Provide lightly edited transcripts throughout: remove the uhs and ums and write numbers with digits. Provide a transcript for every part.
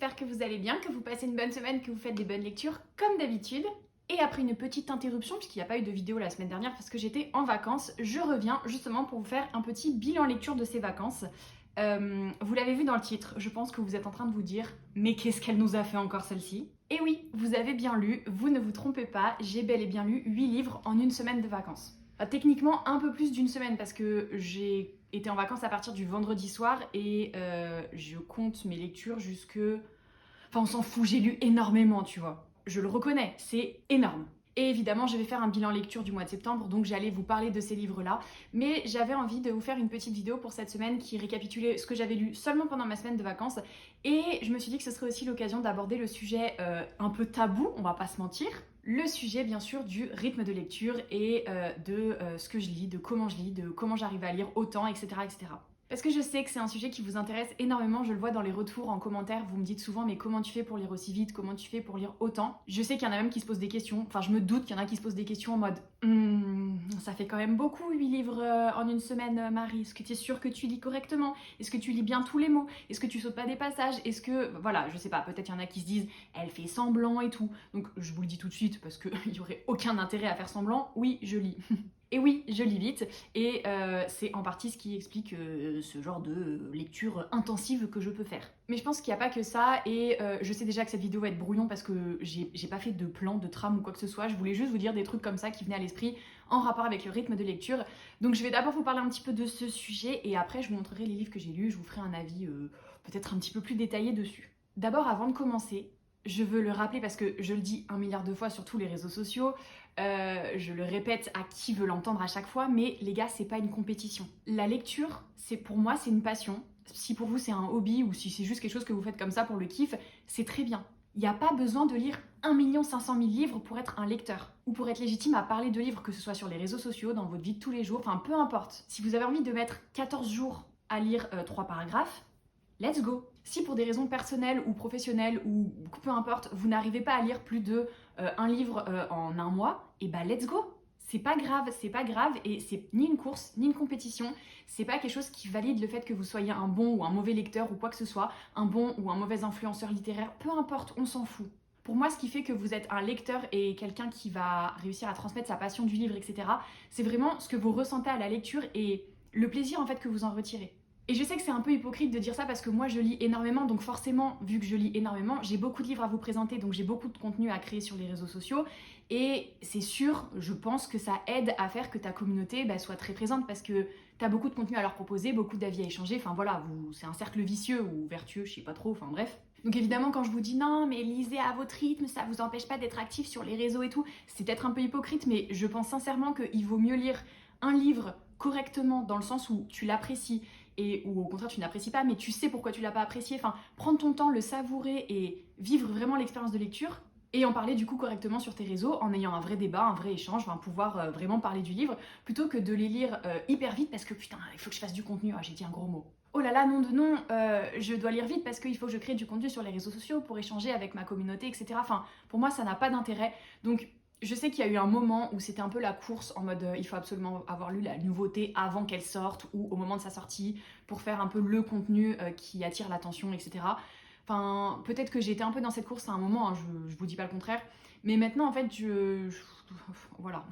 j'espère que vous allez bien, que vous passez une bonne semaine, que vous faites des bonnes lectures comme d'habitude. Et après une petite interruption, puisqu'il n'y a pas eu de vidéo la semaine dernière parce que j'étais en vacances, je reviens justement pour vous faire un petit bilan lecture de ces vacances. Vous l'avez vu dans le titre, je pense que vous êtes en train de vous dire « Mais qu'est-ce qu'elle nous a fait encore celle-ci ?» Et oui, vous avez bien lu, vous ne vous trompez pas, j'ai bel et bien lu 8 livres en une semaine de vacances. Techniquement un peu plus d'une semaine parce que j'ai été en vacances à partir du vendredi soir et je compte mes lectures jusque... Enfin on s'en fout, j'ai lu énormément tu vois. Je le reconnais, c'est énorme. Et évidemment, je vais faire un bilan lecture du mois de septembre, donc j'allais vous parler de ces livres-là. Mais j'avais envie de vous faire une petite vidéo pour cette semaine qui récapitulait ce que j'avais lu seulement pendant ma semaine de vacances. Et je me suis dit que ce serait aussi l'occasion d'aborder le sujet un peu tabou, on va pas se mentir. Le sujet, bien sûr, du rythme de lecture et de ce que je lis, de comment j'arrive à lire autant, etc., etc. Parce que je sais que c'est un sujet qui vous intéresse énormément, je le vois dans les retours en commentaire, vous me dites souvent mais comment tu fais pour lire aussi vite, comment tu fais pour lire autant. Je sais qu'il y en a même qui se posent des questions, enfin je me doute qu'il y en a qui se posent des questions en mode ça fait quand même beaucoup 8 livres en une semaine Marie, est-ce que tu es sûre que tu lis correctement? Est-ce que tu lis bien tous les mots? Est-ce que tu sautes pas des passages? Est-ce que, voilà, je sais pas, peut-être il y en a qui se disent elle fait semblant et tout. Donc je vous le dis tout de suite parce qu'il n'y aurait aucun intérêt à faire semblant, oui je lis. Et oui, je lis vite, et c'est en partie ce qui explique ce genre de lecture intensive que je peux faire. Mais je pense qu'il n'y a pas que ça, et je sais déjà que cette vidéo va être brouillon parce que j'ai pas fait de plan, de trame ou quoi que ce soit, je voulais juste vous dire des trucs comme ça qui venaient à l'esprit en rapport avec le rythme de lecture. Donc je vais d'abord vous parler un petit peu de ce sujet, et après je vous montrerai les livres que j'ai lus, je vous ferai un avis peut-être un petit peu plus détaillé dessus. D'abord, avant de commencer, je veux le rappeler parce que je le dis 1 milliard de fois sur tous les réseaux sociaux, je le répète à qui veut l'entendre à chaque fois, mais les gars, c'est pas une compétition. La lecture, pour moi, c'est une passion. Si pour vous c'est un hobby ou si c'est juste quelque chose que vous faites comme ça pour le kiff, c'est très bien. Il n'y a pas besoin de lire 1 500 000 livres pour être un lecteur ou pour être légitime à parler de livres, que ce soit sur les réseaux sociaux, dans votre vie de tous les jours, enfin peu importe. Si vous avez envie de mettre 14 jours à lire 3 paragraphes, let's go. Si pour des raisons personnelles ou professionnelles ou peu importe, vous n'arrivez pas à lire plus de un livre en un mois, et bah let's go. C'est pas grave et c'est ni une course, ni une compétition. C'est pas quelque chose qui valide le fait que vous soyez un bon ou un mauvais lecteur ou quoi que ce soit, un bon ou un mauvais influenceur littéraire, peu importe, on s'en fout. Pour moi, ce qui fait que vous êtes un lecteur et quelqu'un qui va réussir à transmettre sa passion du livre, etc., c'est vraiment ce que vous ressentez à la lecture et le plaisir en fait que vous en retirez. Et je sais que c'est un peu hypocrite de dire ça parce que moi je lis énormément, donc forcément, vu que je lis énormément, j'ai beaucoup de livres à vous présenter, donc j'ai beaucoup de contenu à créer sur les réseaux sociaux. Et c'est sûr, je pense que ça aide à faire que ta communauté soit très présente parce que t'as beaucoup de contenu à leur proposer, beaucoup d'avis à échanger, enfin voilà, c'est un cercle vicieux ou vertueux, je sais pas trop, enfin bref. Donc évidemment quand je vous dis non mais lisez à votre rythme, ça vous empêche pas d'être actif sur les réseaux et tout, c'est peut-être un peu hypocrite mais je pense sincèrement qu'il vaut mieux lire un livre correctement dans le sens où tu l'apprécies et ou au contraire tu n'apprécies pas mais tu sais pourquoi tu l'as pas apprécié, enfin prendre ton temps, le savourer et vivre vraiment l'expérience de lecture et en parler du coup correctement sur tes réseaux en ayant un vrai débat, un vrai échange, enfin pouvoir vraiment parler du livre plutôt que de les lire hyper vite parce que putain il faut que je fasse du contenu, ah j'ai dit un gros mot. Oh là là, non de non, je dois lire vite parce qu'il faut que je crée du contenu sur les réseaux sociaux pour échanger avec ma communauté, etc. Enfin, pour moi, ça n'a pas d'intérêt. Donc, je sais qu'il y a eu un moment où c'était un peu la course en mode il faut absolument avoir lu la nouveauté avant qu'elle sorte ou au moment de sa sortie pour faire un peu le contenu qui attire l'attention, etc. Enfin, peut-être que j'étais un peu dans cette course à un moment, hein, je vous dis pas le contraire. Mais maintenant, en fait, voilà.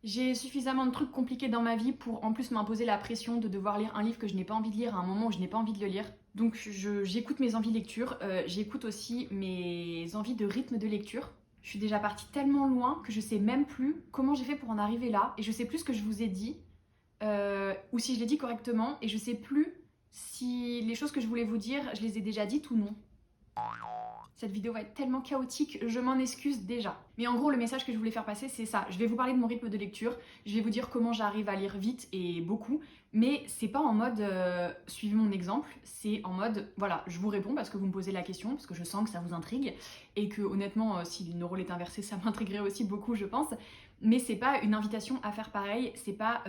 J'ai suffisamment de trucs compliqués dans ma vie pour en plus m'imposer la pression de devoir lire un livre que je n'ai pas envie de lire à un moment où je n'ai pas envie de le lire. Donc j'écoute mes envies de lecture, j'écoute aussi mes envies de rythme de lecture. Je suis déjà partie tellement loin que je sais même plus comment j'ai fait pour en arriver là et je sais plus ce que je vous ai dit ou si je l'ai dit correctement et je sais plus si les choses que je voulais vous dire, je les ai déjà dites ou non. Cette vidéo va être tellement chaotique, je m'en excuse déjà. Mais en gros, le message que je voulais faire passer, c'est ça. Je vais vous parler de mon rythme de lecture, je vais vous dire comment j'arrive à lire vite et beaucoup, mais c'est pas en mode suivez mon exemple, c'est en mode voilà, je vous réponds parce que vous me posez la question, parce que je sens que ça vous intrigue, et que honnêtement, si le rôle est inversé, ça m'intriguerait aussi beaucoup, je pense. Mais c'est pas une invitation à faire pareil, c'est pas,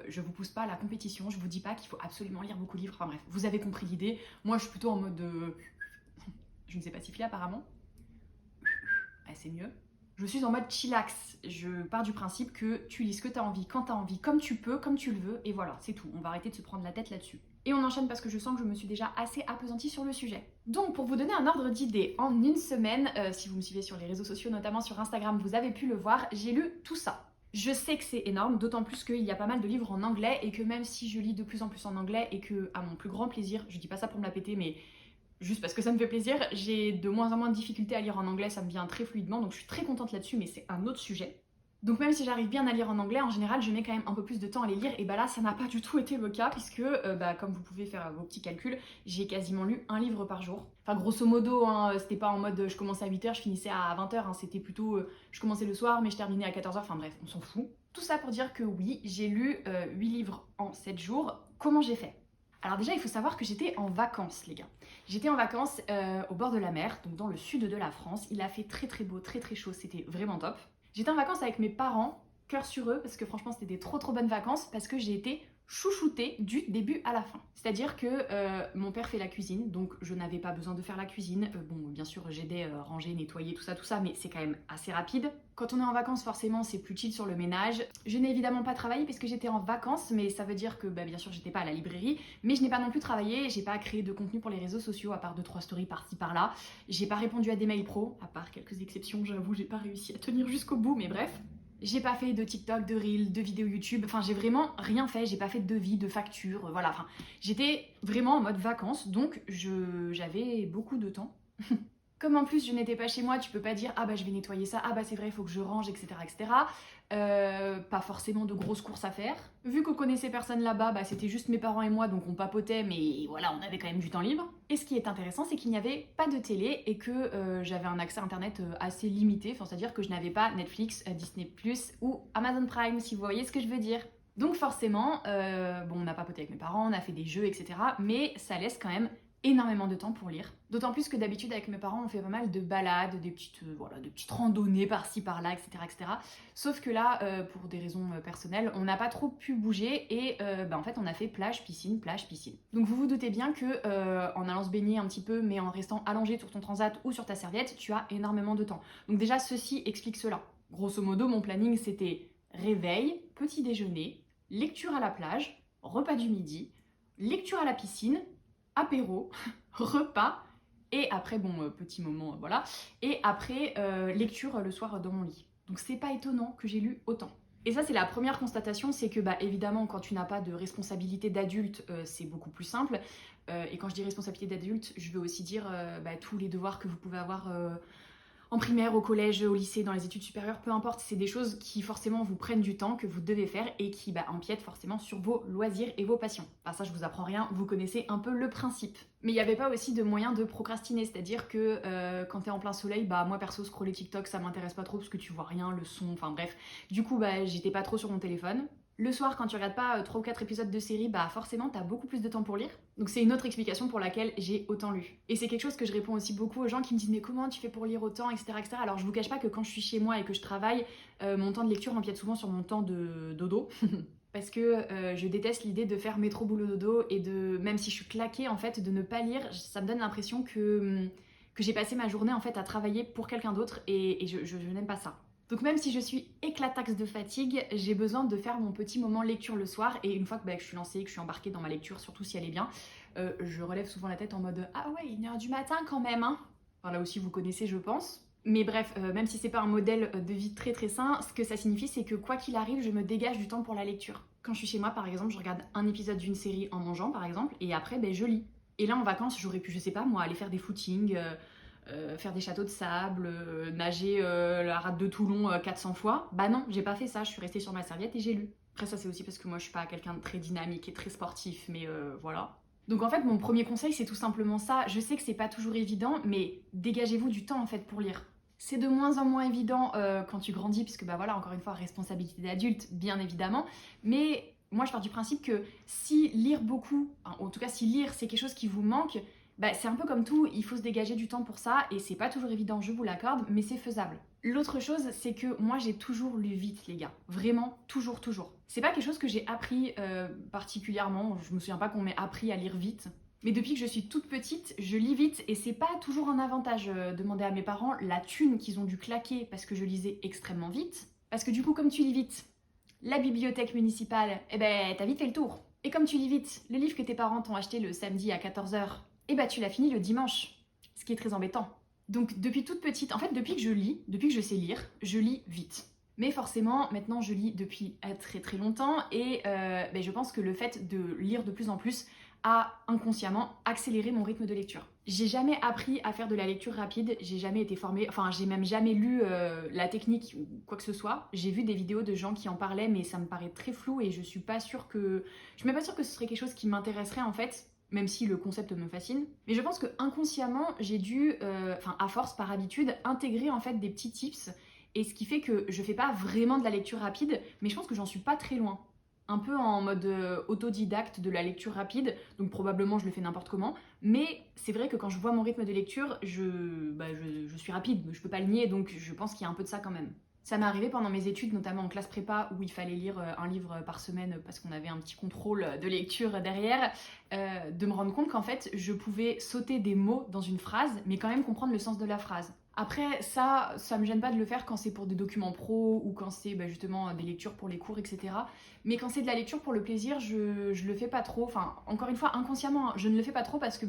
je vous pousse pas à la compétition, je vous dis pas qu'il faut absolument lire beaucoup de livres, enfin bref, vous avez compris l'idée. Moi, je suis plutôt en mode je ne sais pas siffler apparemment. Ah, c'est mieux. Je suis en mode chillax. Je pars du principe que tu lis ce que tu as envie, quand tu as envie, comme tu peux, comme tu le veux, et voilà, c'est tout. On va arrêter de se prendre la tête là-dessus. Et on enchaîne parce que je sens que je me suis déjà assez appesantie sur le sujet. Donc pour vous donner un ordre d'idée, en une semaine, si vous me suivez sur les réseaux sociaux, notamment sur Instagram, vous avez pu le voir, j'ai lu tout ça. Je sais que c'est énorme, d'autant plus qu'il y a pas mal de livres en anglais et que même si je lis de plus en plus en anglais et que, à mon plus grand plaisir, je dis pas ça pour me la péter, mais juste parce que ça me fait plaisir, j'ai de moins en moins de difficultés à lire en anglais, ça me vient très fluidement, donc je suis très contente là-dessus, mais c'est un autre sujet. Donc même si j'arrive bien à lire en anglais, en général, je mets quand même un peu plus de temps à les lire, et bah là, ça n'a pas du tout été le cas, puisque, comme vous pouvez faire vos petits calculs, j'ai quasiment lu un livre par jour. Enfin, grosso modo, hein, c'était pas en mode je commençais à 8h, je finissais à 20h, hein, c'était plutôt je commençais le soir, mais je terminais à 14h, enfin bref, on s'en fout. Tout ça pour dire que oui, j'ai lu 8 livres en 7 jours. Comment j'ai fait? Alors déjà, il faut savoir que j'étais en vacances, les gars. J'étais en vacances au bord de la mer, donc dans le sud de la France. Il a fait très très beau, très très chaud, c'était vraiment top. J'étais en vacances avec mes parents, cœur sur eux, parce que franchement c'était des trop trop bonnes vacances, parce que j'ai été chouchoutée du début à la fin. C'est-à-dire que mon père fait la cuisine, donc je n'avais pas besoin de faire la cuisine. Bon, bien sûr j'aidais ranger, nettoyer, tout ça, mais c'est quand même assez rapide. Quand on est en vacances, forcément c'est plus chill sur le ménage. Je n'ai évidemment pas travaillé parce que j'étais en vacances, mais ça veut dire que bien sûr j'étais pas à la librairie, mais je n'ai pas non plus travaillé, j'ai pas créé de contenu pour les réseaux sociaux, à part 2-3 stories par-ci par-là. J'ai pas répondu à des mails pro, à part quelques exceptions, j'avoue, j'ai pas réussi à tenir jusqu'au bout, mais bref. J'ai pas fait de TikTok, de Reel, de vidéos YouTube, enfin j'ai vraiment rien fait, j'ai pas fait de devis, de facture, voilà, enfin j'étais vraiment en mode vacances, donc j'avais beaucoup de temps. Comme en plus je n'étais pas chez moi, tu peux pas dire ah bah je vais nettoyer ça, ah bah c'est vrai il faut que je range, etc. etc. Pas forcément de grosses courses à faire. Vu qu'on connaissait personne là-bas, bah c'était juste mes parents et moi, donc on papotait, mais voilà, on avait quand même du temps libre. Et ce qui est intéressant, c'est qu'il n'y avait pas de télé et que j'avais un accès à internet assez limité, enfin c'est-à-dire que je n'avais pas Netflix, Disney+, ou Amazon Prime, si vous voyez ce que je veux dire. Donc forcément, bon on a papoté avec mes parents, on a fait des jeux, etc. Mais ça laisse quand même énormément de temps pour lire. D'autant plus que d'habitude avec mes parents on fait pas mal de balades, des petites, de petites randonnées par-ci par-là, etc., etc. Sauf que là, pour des raisons personnelles, on n'a pas trop pu bouger et en fait on a fait plage, piscine, plage, piscine. Donc vous vous doutez bien que en allant se baigner un petit peu mais en restant allongé sur ton transat ou sur ta serviette, tu as énormément de temps. Donc déjà ceci explique cela. Grosso modo mon planning c'était réveil, petit déjeuner, lecture à la plage, repas du midi, lecture à la piscine, apéro, repas, et après, petit moment, voilà, et après, lecture le soir dans mon lit. Donc c'est pas étonnant que j'ai lu autant. Et ça, c'est la première constatation, c'est que, évidemment, quand tu n'as pas de responsabilité d'adulte, c'est beaucoup plus simple. Et quand je dis responsabilité d'adulte, je veux aussi dire tous les devoirs que vous pouvez avoir en primaire, au collège, au lycée, dans les études supérieures, peu importe, c'est des choses qui forcément vous prennent du temps, que vous devez faire et qui empiètent forcément sur vos loisirs et vos passions. Enfin ça je vous apprends rien, vous connaissez un peu le principe. Mais il n'y avait pas aussi de moyen de procrastiner, c'est-à-dire que quand t'es en plein soleil, moi perso scroller TikTok ça m'intéresse pas trop parce que tu vois rien, le son, enfin bref. Du coup j'étais pas trop sur mon téléphone. Le soir, quand tu regardes pas 3 ou 4 épisodes de série, forcément t'as beaucoup plus de temps pour lire. Donc c'est une autre explication pour laquelle j'ai autant lu. Et c'est quelque chose que je réponds aussi beaucoup aux gens qui me disent mais comment tu fais pour lire autant, etc., etc. Alors je vous cache pas que quand je suis chez moi et que je travaille, mon temps de lecture empiète souvent sur mon temps de dodo. Parce que je déteste l'idée de faire métro boulot dodo et de, même si je suis claquée en fait, de ne pas lire, ça me donne l'impression que j'ai passé ma journée en fait à travailler pour quelqu'un d'autre et je n'aime pas ça. Donc même si je suis éclataxe de fatigue, j'ai besoin de faire mon petit moment lecture le soir et une fois que je suis lancée, que je suis embarquée dans ma lecture, surtout si elle est bien, je relève souvent la tête en mode ah ouais, 1h du matin quand même hein. Enfin là aussi vous connaissez je pense. Mais bref, même si c'est pas un modèle de vie très très sain, ce que ça signifie c'est que quoi qu'il arrive, je me dégage du temps pour la lecture. Quand je suis chez moi par exemple, je regarde un épisode d'une série en mangeant par exemple et après je lis. Et là en vacances, j'aurais pu, je sais pas moi, aller faire des footings, faire des châteaux de sable, nager la rade de Toulon 400 fois. Non, j'ai pas fait ça, je suis restée sur ma serviette et j'ai lu. Après ça c'est aussi parce que moi je suis pas quelqu'un de très dynamique et très sportif, mais voilà. Donc en fait mon premier conseil c'est tout simplement ça. Je sais que c'est pas toujours évident, mais dégagez-vous du temps en fait pour lire. C'est de moins en moins évident quand tu grandis, puisque voilà, encore une fois, responsabilité d'adulte, bien évidemment, mais moi je pars du principe que si lire beaucoup, en tout cas si lire c'est quelque chose qui vous manque, c'est un peu comme tout, il faut se dégager du temps pour ça et c'est pas toujours évident, je vous l'accorde, mais c'est faisable. L'autre chose, c'est que moi j'ai toujours lu vite, les gars. Vraiment, toujours, toujours. C'est pas quelque chose que j'ai appris particulièrement, je me souviens pas qu'on m'ait appris à lire vite. Mais depuis que je suis toute petite, je lis vite et c'est pas toujours un avantage. Demander à mes parents la thune qu'ils ont dû claquer parce que je lisais extrêmement vite. Parce que du coup, comme tu lis vite, la bibliothèque municipale, eh ben t'as vite fait le tour. Et comme tu lis vite, le livre que tes parents t'ont acheté le samedi à 14h, eh ben tu l'as fini le dimanche. Ce qui est très embêtant. Donc depuis toute petite, en fait depuis que je lis, depuis que je sais lire, je lis vite. Mais forcément, maintenant je lis depuis très très longtemps et je pense que le fait de lire de plus en plus a inconsciemment accéléré mon rythme de lecture. J'ai jamais appris à faire de la lecture rapide, j'ai jamais été formée, enfin j'ai même jamais lu la technique ou quoi que ce soit. J'ai vu des vidéos de gens qui en parlaient mais ça me paraît très flou et je suis pas sûre que... Je suis même pas sûre que ce serait quelque chose qui m'intéresserait en fait, même si le concept me fascine. Mais je pense que inconsciemment j'ai dû, à force, par habitude, intégrer en fait des petits tips et ce qui fait que je fais pas vraiment de la lecture rapide, mais je pense que j'en suis pas très loin. Un peu en mode autodidacte de la lecture rapide, donc probablement je le fais n'importe comment, mais c'est vrai que quand je vois mon rythme de lecture, je suis rapide, je peux pas le nier, donc je pense qu'il y a un peu de ça quand même. Ça m'est arrivé pendant mes études, notamment en classe prépa, où il fallait lire un livre par semaine parce qu'on avait un petit contrôle de lecture derrière, de me rendre compte qu'en fait, je pouvais sauter des mots dans une phrase, mais quand même comprendre le sens de la phrase. Après, ça me gêne pas de le faire quand c'est pour des documents pro ou quand c'est justement des lectures pour les cours, etc. Mais quand c'est de la lecture pour le plaisir, je le fais pas trop. Enfin, encore une fois, inconsciemment, hein, je ne le fais pas trop parce que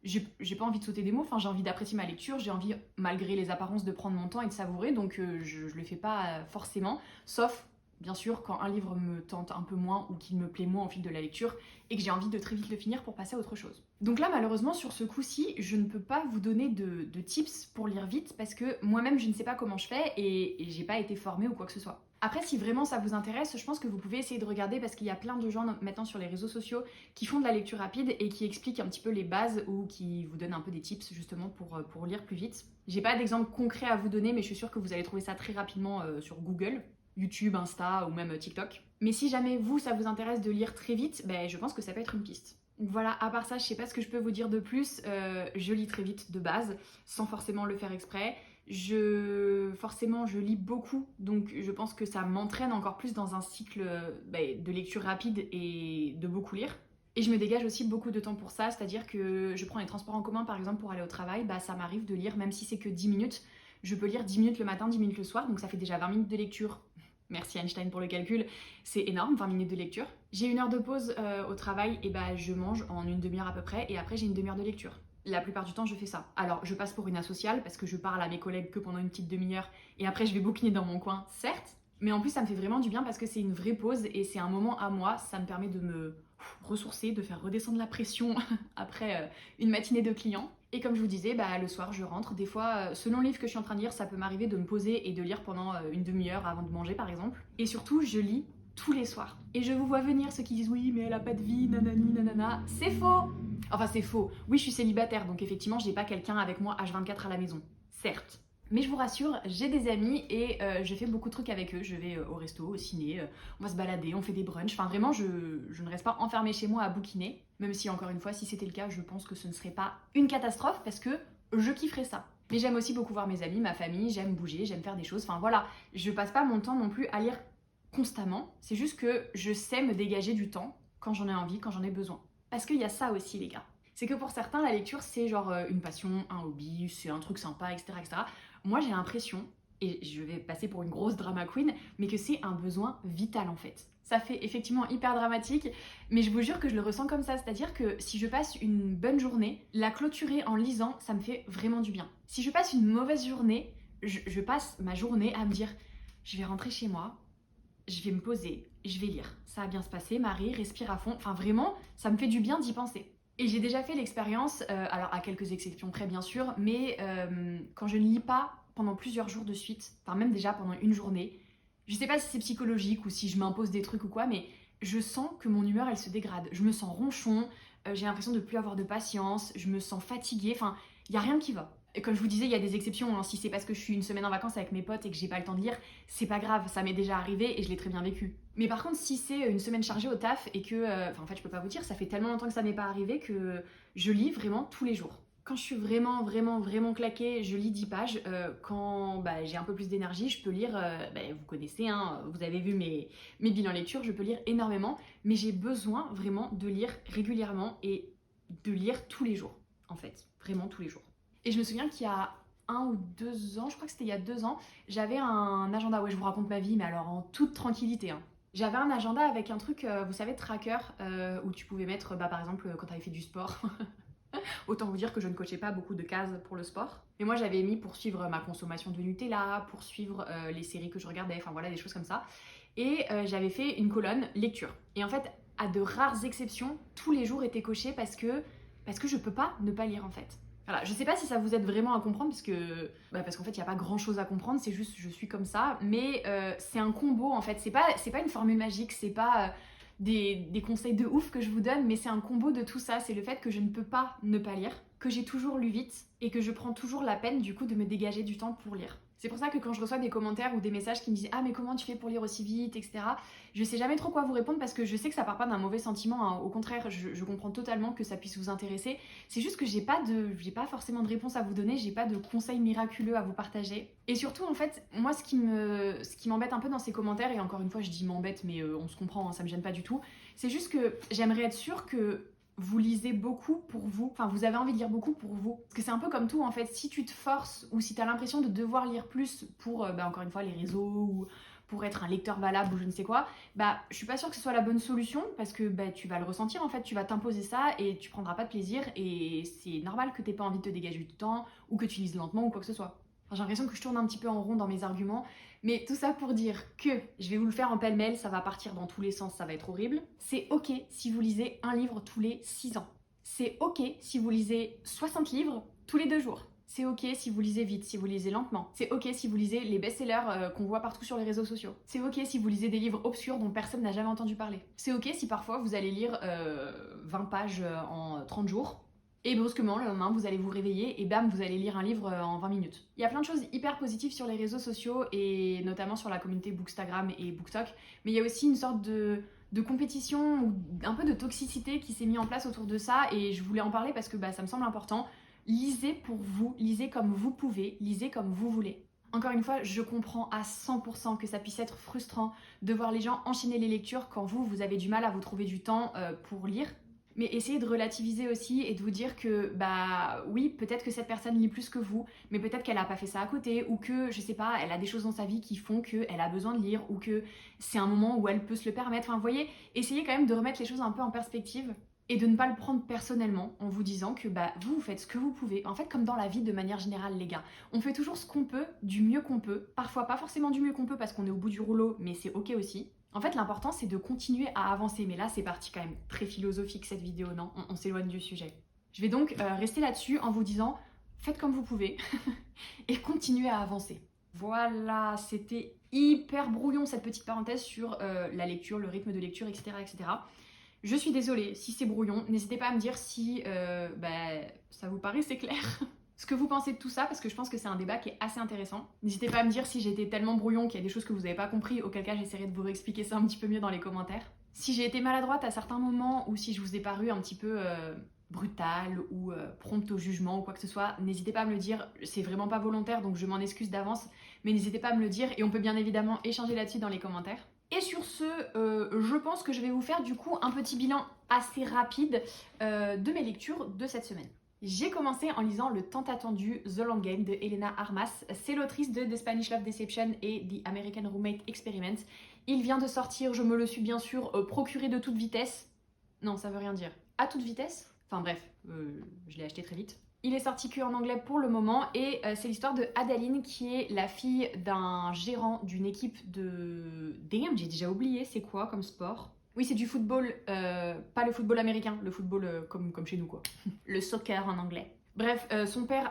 j'ai pas envie de sauter des mots, enfin j'ai envie d'apprécier ma lecture, j'ai envie, malgré les apparences, de prendre mon temps et de savourer, donc je le fais pas forcément, sauf bien sûr quand un livre me tente un peu moins ou qu'il me plaît moins au fil de la lecture et que j'ai envie de très vite le finir pour passer à autre chose. Donc là malheureusement sur ce coup-ci, je ne peux pas vous donner de tips pour lire vite parce que moi-même je ne sais pas comment je fais et j'ai pas été formée ou quoi que ce soit. Après, si vraiment ça vous intéresse, je pense que vous pouvez essayer de regarder parce qu'il y a plein de gens maintenant sur les réseaux sociaux qui font de la lecture rapide et qui expliquent un petit peu les bases ou qui vous donnent un peu des tips justement pour lire plus vite. J'ai pas d'exemple concret à vous donner, mais je suis sûre que vous allez trouver ça très rapidement sur Google, YouTube, Insta ou même TikTok. Mais si jamais vous, ça vous intéresse de lire très vite, je pense que ça peut être une piste. Donc voilà, à part ça, je sais pas ce que je peux vous dire de plus. Je lis très vite de base, sans forcément le faire exprès. Forcément, je lis beaucoup, donc je pense que ça m'entraîne encore plus dans un cycle de lecture rapide et de beaucoup lire. Et je me dégage aussi beaucoup de temps pour ça, c'est-à-dire que je prends les transports en commun par exemple pour aller au travail, ça m'arrive de lire, même si c'est que 10 minutes, je peux lire 10 minutes le matin, 10 minutes le soir, donc ça fait déjà 20 minutes de lecture. Merci Einstein pour le calcul, c'est énorme, 20 minutes de lecture. J'ai une heure de pause au travail et je mange en une demi-heure à peu près et après j'ai une demi-heure de lecture. La plupart du temps, je fais ça. Alors, je passe pour une asociale parce que je parle à mes collègues que pendant une petite demi-heure et après je vais bouquiner dans mon coin, certes, mais en plus ça me fait vraiment du bien parce que c'est une vraie pause et c'est un moment à moi, ça me permet de me ressourcer, de faire redescendre la pression après une matinée de clients. Et comme je vous disais, le soir je rentre. Des fois, selon le livre que je suis en train de lire, ça peut m'arriver de me poser et de lire pendant une demi-heure avant de manger par exemple. Et surtout, je lis tous les soirs. Et je vous vois venir ceux qui disent oui mais elle a pas de vie, nanani, nanana. C'est faux! Enfin c'est faux. Oui je suis célibataire donc effectivement j'ai pas quelqu'un avec moi H24 à la maison. Certes. Mais je vous rassure, j'ai des amis et je fais beaucoup de trucs avec eux. Je vais au resto, au ciné, on va se balader, on fait des brunchs. Enfin vraiment je ne reste pas enfermée chez moi à bouquiner. Même si encore une fois si c'était le cas je pense que ce ne serait pas une catastrophe parce que je kifferais ça. Mais j'aime aussi beaucoup voir mes amis, ma famille, j'aime bouger, j'aime faire des choses. Enfin voilà, je passe pas mon temps non plus à lire constamment, c'est juste que je sais me dégager du temps quand j'en ai envie, quand j'en ai besoin. Parce qu'il y a ça aussi les gars. C'est que pour certains, la lecture c'est genre une passion, un hobby, c'est un truc sympa, etc. etc. Moi j'ai l'impression, et je vais passer pour une grosse drama queen, mais que c'est un besoin vital en fait. Ça fait effectivement hyper dramatique, mais je vous jure que je le ressens comme ça, c'est-à-dire que si je passe une bonne journée, la clôturer en lisant, ça me fait vraiment du bien. Si je passe une mauvaise journée, je passe ma journée à me dire, je vais rentrer chez moi, je vais me poser, je vais lire. Ça va bien se passer, Marie, respire à fond. Enfin vraiment, ça me fait du bien d'y penser. Et j'ai déjà fait l'expérience, alors à quelques exceptions près bien sûr, mais quand je ne lis pas pendant plusieurs jours de suite, enfin même déjà pendant une journée, je sais pas si c'est psychologique ou si je m'impose des trucs ou quoi, mais je sens que mon humeur elle se dégrade. Je me sens ronchon, j'ai l'impression de plus avoir de patience, je me sens fatiguée, enfin il y a rien qui va. Et comme je vous disais, il y a des exceptions, hein. Si c'est parce que je suis une semaine en vacances avec mes potes et que j'ai pas le temps de lire, c'est pas grave, ça m'est déjà arrivé et je l'ai très bien vécu. Mais par contre, si c'est une semaine chargée au taf et que... en fait, je peux pas vous dire, ça fait tellement longtemps que ça m'est pas arrivé que je lis vraiment tous les jours. Quand je suis vraiment claquée, je lis 10 pages. Quand j'ai un peu plus d'énergie, je peux lire, vous connaissez, hein, vous avez vu mes bilans lecture, je peux lire énormément, mais j'ai besoin vraiment de lire régulièrement et de lire tous les jours, en fait, vraiment tous les jours. Et je me souviens qu'il y a 1 ou 2 ans, je crois que c'était il y a 2 ans, j'avais un agenda, ouais je vous raconte ma vie, mais alors en toute tranquillité, hein. J'avais un agenda avec un truc, vous savez, tracker, où tu pouvais mettre, par exemple, quand tu avais fait du sport. Autant vous dire que je ne cochais pas beaucoup de cases pour le sport. Mais moi j'avais mis pour suivre ma consommation de Nutella, pour suivre les séries que je regardais, enfin voilà, des choses comme ça. Et j'avais fait une colonne lecture. Et en fait, à de rares exceptions, tous les jours étaient cochés parce que je peux pas ne pas lire en fait. Voilà, je sais pas si ça vous aide vraiment à comprendre parce qu'en fait il n'y a pas grand chose à comprendre, c'est juste je suis comme ça, mais c'est un combo en fait, c'est pas une formule magique, c'est pas des conseils de ouf que je vous donne, mais c'est un combo de tout ça, c'est le fait que je ne peux pas ne pas lire, que j'ai toujours lu vite et que je prends toujours la peine du coup de me dégager du temps pour lire. C'est pour ça que quand je reçois des commentaires ou des messages qui me disent « Ah mais comment tu fais pour lire aussi vite ?» etc. Je sais jamais trop quoi vous répondre parce que je sais que ça part pas d'un mauvais sentiment, hein. Au contraire, je comprends totalement que ça puisse vous intéresser. C'est juste que j'ai pas forcément de réponse à vous donner, j'ai pas de conseils miraculeux à vous partager. Et surtout en fait, moi ce qui m'embête un peu dans ces commentaires, et encore une fois je dis m'embête mais on se comprend, hein, ça me gêne pas du tout, c'est juste que j'aimerais être sûre que vous lisez beaucoup pour vous, enfin vous avez envie de lire beaucoup pour vous. Parce que c'est un peu comme tout en fait, si tu te forces ou si tu as l'impression de devoir lire plus pour, encore une fois, les réseaux ou pour être un lecteur valable ou je ne sais quoi, je suis pas sûre que ce soit la bonne solution parce que tu vas le ressentir en fait, tu vas t'imposer ça et tu prendras pas de plaisir et c'est normal que t'aies pas envie de te dégager du temps ou que tu lises lentement ou quoi que ce soit. Enfin, j'ai l'impression que je tourne un petit peu en rond dans mes arguments, mais tout ça pour dire que je vais vous le faire en pêle-mêle, ça va partir dans tous les sens, ça va être horrible. C'est ok si vous lisez un livre tous les 6 ans. C'est ok si vous lisez 60 livres tous les 2 jours. C'est ok si vous lisez vite, si vous lisez lentement. C'est ok si vous lisez les best-sellers qu'on voit partout sur les réseaux sociaux. C'est ok si vous lisez des livres obscurs dont personne n'a jamais entendu parler. C'est ok si parfois vous allez lire 20 pages en 30 jours. Et brusquement, le lendemain, vous allez vous réveiller et bam, vous allez lire un livre en 20 minutes. Il y a plein de choses hyper positives sur les réseaux sociaux et notamment sur la communauté Bookstagram et BookTok, mais il y a aussi une sorte de compétition ou un peu de toxicité qui s'est mis en place autour de ça et je voulais en parler parce que ça me semble important. Lisez pour vous, lisez comme vous pouvez, lisez comme vous voulez. Encore une fois, je comprends à 100% que ça puisse être frustrant de voir les gens enchaîner les lectures quand vous avez du mal à vous trouver du temps pour lire. Mais essayez de relativiser aussi et de vous dire que, oui, peut-être que cette personne lit plus que vous, mais peut-être qu'elle a pas fait ça à côté, ou que, je sais pas, elle a des choses dans sa vie qui font qu'elle a besoin de lire, ou que c'est un moment où elle peut se le permettre. Enfin, vous voyez, essayez quand même de remettre les choses un peu en perspective et de ne pas le prendre personnellement en vous disant que, vous faites ce que vous pouvez. En fait, comme dans la vie de manière générale, les gars, on fait toujours ce qu'on peut, du mieux qu'on peut. Parfois, pas forcément du mieux qu'on peut parce qu'on est au bout du rouleau, mais c'est ok aussi. En fait, l'important, c'est de continuer à avancer. Mais là, c'est parti quand même très philosophique cette vidéo, non ? On s'éloigne du sujet. Je vais donc rester là-dessus en vous disant, faites comme vous pouvez et continuez à avancer. Voilà, c'était hyper brouillon cette petite parenthèse sur la lecture, le rythme de lecture, etc. etc. Je suis désolée si c'est brouillon. N'hésitez pas à me dire si ça vous paraît, c'est clair. Ce que vous pensez de tout ça, parce que je pense que c'est un débat qui est assez intéressant. N'hésitez pas à me dire si j'étais tellement brouillon qu'il y a des choses que vous n'avez pas compris, auquel cas j'essaierai de vous réexpliquer ça un petit peu mieux dans les commentaires. Si j'ai été maladroite à certains moments, ou si je vous ai paru un petit peu brutale, ou prompte au jugement, ou quoi que ce soit, n'hésitez pas à me le dire, c'est vraiment pas volontaire, donc je m'en excuse d'avance, mais n'hésitez pas à me le dire, et on peut bien évidemment échanger là-dessus dans les commentaires. Et sur ce, je pense que je vais vous faire du coup un petit bilan assez rapide de mes lectures de cette semaine. J'ai commencé en lisant le tant attendu The Long Game de Helena Armas. C'est l'autrice de The Spanish Love Deception et The American Roommate Experiment. Il vient de sortir, je me le suis bien sûr procuré de toute vitesse. Non, ça veut rien dire. À toute vitesse ? Enfin bref, je l'ai acheté très vite. Il est sorti que en anglais pour le moment et c'est l'histoire de Adaline qui est la fille d'un gérant d'une équipe de... Damn, j'ai déjà oublié, c'est quoi comme sport ? Oui, c'est du football, pas le football américain, le football comme chez nous quoi. Le soccer en anglais. Bref, son père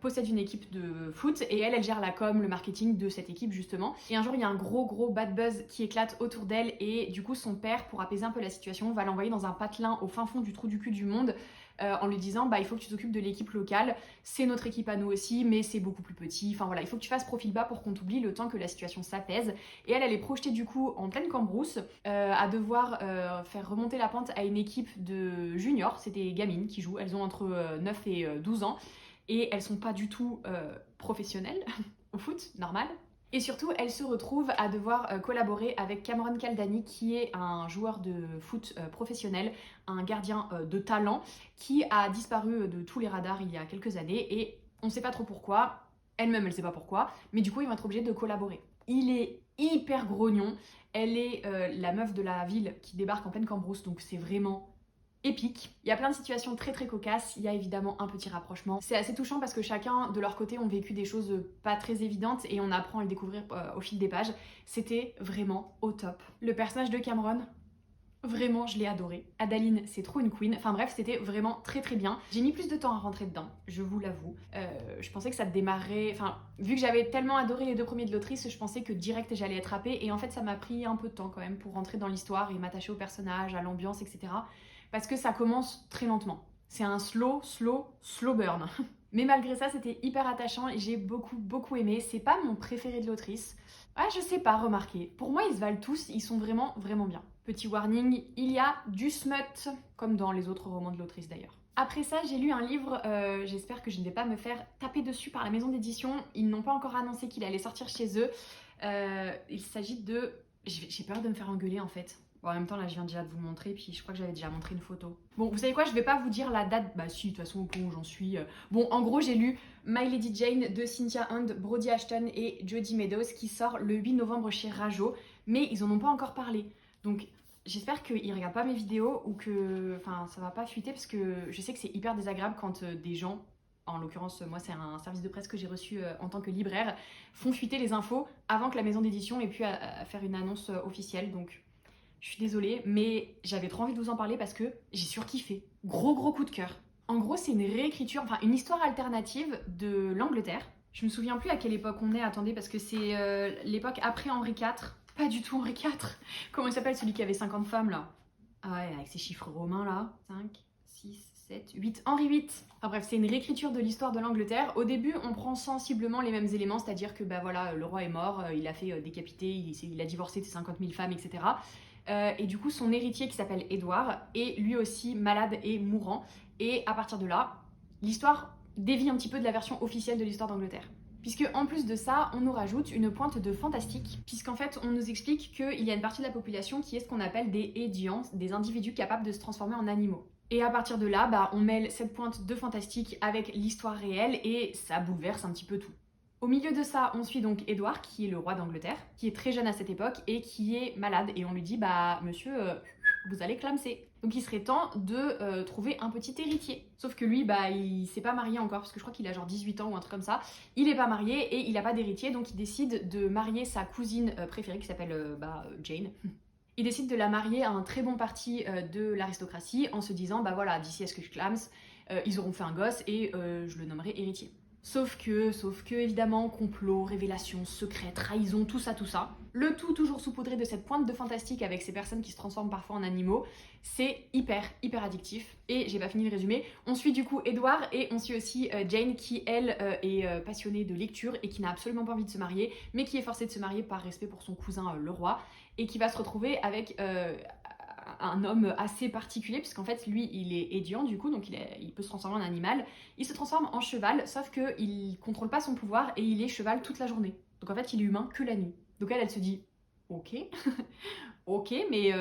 possède une équipe de foot et elle gère la com, le marketing de cette équipe justement. Et un jour, il y a un gros bad buzz qui éclate autour d'elle et du coup, son père, pour apaiser un peu la situation, va l'envoyer dans un patelin au fin fond du trou du cul du monde en lui disant il faut que tu t'occupes de l'équipe locale, c'est notre équipe à nous aussi, mais c'est beaucoup plus petit, enfin voilà, il faut que tu fasses profil bas pour qu'on t'oublie le temps que la situation s'apaise. Et elle est projetée du coup en pleine cambrousse à devoir faire remonter la pente à une équipe de juniors, c'est des gamines qui jouent, elles ont entre 9 et 12 ans, et elles sont pas du tout professionnelles au foot, normal. Et surtout, elle se retrouve à devoir collaborer avec Cameron Caldani, qui est un joueur de foot professionnel, un gardien de talent, qui a disparu de tous les radars il y a quelques années, et on ne sait pas trop pourquoi, elle-même elle ne sait pas pourquoi, mais du coup ils vont être obligés de collaborer. Il est hyper grognon, elle est la meuf de la ville qui débarque en pleine cambrousse, donc c'est vraiment épique. Il y a plein de situations très très cocasses, il y a évidemment un petit rapprochement. C'est assez touchant parce que chacun de leur côté ont vécu des choses pas très évidentes et on apprend à le découvrir au fil des pages. C'était vraiment au top. Le personnage de Cameron, vraiment je l'ai adoré. Adaline c'est trop une queen, enfin bref c'était vraiment très très bien. J'ai mis plus de temps à rentrer dedans, je vous l'avoue. Je pensais que ça démarrait, enfin vu que j'avais tellement adoré les deux premiers de l'autrice, je pensais que direct j'allais être happée et en fait ça m'a pris un peu de temps quand même pour rentrer dans l'histoire et m'attacher au personnage, à l'ambiance, etc. Parce que ça commence très lentement. C'est un slow burn. Mais malgré ça, c'était hyper attachant et j'ai beaucoup aimé. C'est pas mon préféré de l'autrice. Ah, je sais pas, remarquez. Pour moi, ils se valent tous, ils sont vraiment bien. Petit warning, il y a du smut, comme dans les autres romans de l'autrice d'ailleurs. Après ça, j'ai lu un livre, j'espère que je ne vais pas me faire taper dessus par la maison d'édition. Ils n'ont pas encore annoncé qu'il allait sortir chez eux. Il s'agit de... J'ai peur de me faire engueuler en fait. Bon, en même temps, là, je viens déjà de vous le montrer, puis je crois que j'avais déjà montré une photo. Bon, vous savez quoi, je vais pas vous dire la date. Bah si, de toute façon, au point où j'en suis. Bon, en gros, j'ai lu My Lady Jane de Cynthia Hand, Brody Ashton et Jodie Meadows, qui sort le 8 novembre chez Rajo, mais ils en ont pas encore parlé. Donc, j'espère qu'ils regardent pas mes vidéos ou que... Enfin, ça va pas fuiter, parce que je sais que c'est hyper désagréable quand des gens... En l'occurrence, moi, c'est un service de presse que j'ai reçu en tant que libraire, font fuiter les infos avant que la maison d'édition ait pu faire une annonce officielle. Donc, je suis désolée, mais j'avais trop envie de vous en parler parce que j'ai surkiffé. Gros coup de cœur. En gros, c'est une réécriture, enfin une histoire alternative de l'Angleterre. Je me souviens plus à quelle époque on est, attendez, parce que c'est l'époque après Henri IV. Pas du tout Henri IV. Comment il s'appelle celui qui avait 50 femmes là? Ah ouais, avec ses chiffres romains là. 5, 6, 7, 8. Henri VIII. Enfin bref, c'est une réécriture de l'histoire de l'Angleterre. Au début, on prend sensiblement les mêmes éléments, c'est-à-dire que bah voilà, le roi est mort, il a fait décapiter, il a divorcé de ses 50 000 femmes, etc. Et du coup, son héritier qui s'appelle Édouard est lui aussi malade et mourant. Et à partir de là, l'histoire dévie un petit peu de la version officielle de l'histoire d'Angleterre. Puisque en plus de ça, on nous rajoute une pointe de fantastique, puisqu'en fait, on nous explique qu'il y a une partie de la population qui est ce qu'on appelle des Édians, des individus capables de se transformer en animaux. Et à partir de là, bah, on mêle cette pointe de fantastique avec l'histoire réelle et ça bouleverse un petit peu tout. Au milieu de ça, on suit donc Édouard, qui est le roi d'Angleterre, qui est très jeune à cette époque et qui est malade. Et on lui dit, bah monsieur, vous allez clamser. Donc il serait temps de trouver un petit héritier. Sauf que lui, bah il s'est pas marié encore, parce que je crois qu'il a genre 18 ans ou un truc comme ça. Il est pas marié et il a pas d'héritier, donc il décide de marier sa cousine préférée, qui s'appelle Jane. Il décide de la marier à un très bon parti de l'aristocratie, en se disant, bah voilà, d'ici à ce que je clame, ils auront fait un gosse et je le nommerai héritier. Sauf que, évidemment, complot, révélation, secret, trahison, tout ça. Le tout toujours saupoudré de cette pointe de fantastique avec ces personnes qui se transforment parfois en animaux. C'est hyper addictif. Et j'ai pas fini le résumé. On suit du coup Edward et on suit aussi Jane qui, elle, est passionnée de lecture et qui n'a absolument pas envie de se marier, mais qui est forcée de se marier par respect pour son cousin, le roi, et qui va se retrouver avec... un homme assez particulier, puisqu'en fait lui il est Édian du coup, donc il peut se transformer en animal. Il se transforme en cheval, sauf qu'il contrôle pas son pouvoir et il est cheval toute la journée. Donc en fait il est humain que la nuit. Donc elle se dit ok, ok, mais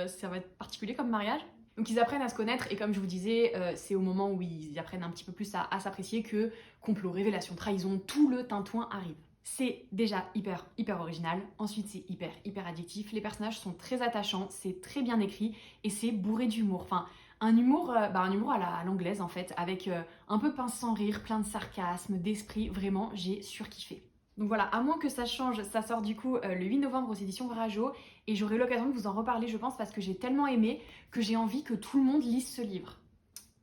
ça va être particulier comme mariage. Donc ils apprennent à se connaître et comme je vous disais, c'est au moment où ils apprennent un petit peu plus à s'apprécier que complot, révélation, trahison, tout le tintouin arrive. C'est déjà hyper original, ensuite c'est hyper addictif, les personnages sont très attachants, c'est très bien écrit et c'est bourré d'humour. Enfin, un humour à l'anglaise en fait, avec un peu pince sans rire, plein de sarcasme, d'esprit, vraiment j'ai surkiffé. Donc voilà, à moins que ça change, ça sort du coup le 8 novembre aux éditions Rajo et j'aurai l'occasion de vous en reparler je pense parce que j'ai tellement aimé que j'ai envie que tout le monde lise ce livre.